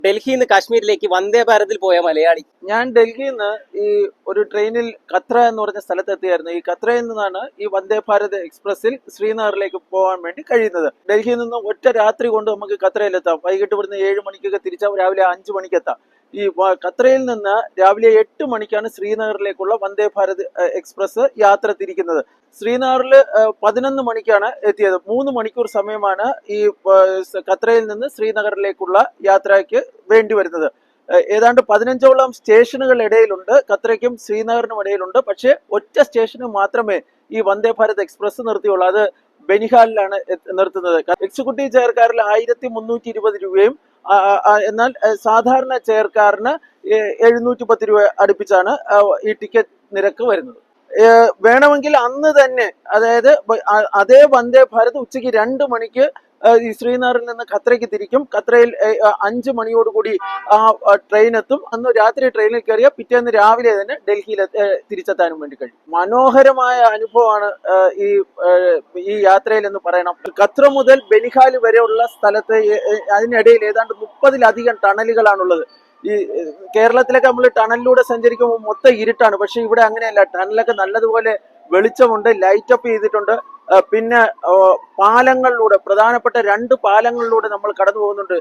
ഡൽഹിയിൽ നിന്ന് കാശ്മീരിലേക്ക് വന്ദേ ഭാരതിൽ പോയ മലയാളി. ഞാൻ ഡൽഹിയിൽ നിന്ന് ഈ ഒരു ട്രെയിനിൽ കത്ര എന്ന് പറഞ്ഞ സ്ഥലത്തെത്തിയായിരുന്നു. ഈ കത്രയിൽ നിന്നാണ് ഈ വന്ദേ ഭാരത് എക്സ്പ്രസിൽ ശ്രീനഗറിലേക്ക് പോകാൻ വേണ്ടി കഴിയുന്നത്. ഡൽഹിയിൽ നിന്ന് ഒറ്റ രാത്രി കൊണ്ട് നമുക്ക് കത്രയിലെത്താം. വൈകിട്ട് ഇവിടുന്ന് 7 മണിക്കൊക്കെ തിരിച്ചാൽ രാവിലെ 5 മണിക്കെത്താം. ഈ കത്രയിൽ നിന്ന് രാവിലെ 8 മണിക്കാണ് ശ്രീനഗറിലേക്കുള്ള വന്ദേ ഭാരത് എക്സ്പ്രസ് യാത്ര തിരിക്കുന്നത്. ശ്രീനഗറിൽ 11 മണിക്കാണ് എത്തിയത്. 3 മണിക്കൂർ സമയമാണ് ഈ കത്രയിൽ നിന്ന് ശ്രീനഗറിലേക്കുള്ള യാത്രയ്ക്ക് വേണ്ടി വരുന്നത്. ഏതാണ്ട് 15ഓളം സ്റ്റേഷനുകൾ ഇടയിലുണ്ട്, കത്രയ്ക്കും ശ്രീനഗറിനും ഇടയിലുണ്ട്. പക്ഷേ ഒറ്റ സ്റ്റേഷന് മാത്രമേ ഈ വന്ദേ ഭാരത് എക്സ്പ്രസ് നിർത്തിയുള്ളൂ. അത് ബനിഹാലിലാണ് നിർത്തുന്നത്. എക്സിക്യൂട്ടീവ് ചെയർക്കാരിൽ 1320 രൂപയും എന്നാൽ സാധാരണ ചെയർക്കാരന് 710 രൂപ അടുപ്പിച്ചാണ് ഈ ടിക്കറ്റ് നിരക്ക് വരുന്നത്. വേണമെങ്കിൽ അന്ന് തന്നെ, അതായത് അതേ വന്ദേ ഭാരത് ഉച്ചയ്ക്ക് 2 മണിക്ക് ഈ ശ്രീനഗറിൽ നിന്ന് ഖത്രയ്ക്ക് തിരിക്കും. ഖത്രയിൽ 5 മണിയോടുകൂടി ആ ട്രെയിൻ എത്തും. അന്ന് രാത്രി ട്രെയിനിൽ കയറിയ പിറ്റേന്ന് രാവിലെ തന്നെ ഡൽഹിയിൽ തിരിച്ചെത്താനും വേണ്ടി കഴിയും. മനോഹരമായ അനുഭവമാണ് ഈ യാത്രയിൽ എന്ന് പറയണം. ഖത്ര മുതൽ ബനിഹാൽ വരെയുള്ള സ്ഥലത്ത് അതിനിടയിൽ ഏതാണ്ട് 30-ലധികം ടണലുകളാണുള്ളത്. ഈ കേരളത്തിലൊക്കെ നമ്മൾ ടണലിലൂടെ സഞ്ചരിക്കുമ്പോൾ മൊത്തം ഇരുട്ടാണ്. പക്ഷെ ഇവിടെ അങ്ങനെയല്ല. ടണലൊക്കെ നല്ലതുപോലെ വെളിച്ചമുണ്ട്, ലൈറ്റ് അപ്പ് ചെയ്തിട്ടുണ്ട്. പിന്നെ പാലങ്ങളിലൂടെ, പ്രധാനപ്പെട്ട 2 പാലങ്ങളിലൂടെ നമ്മൾ കടന്നു പോകുന്നുണ്ട്.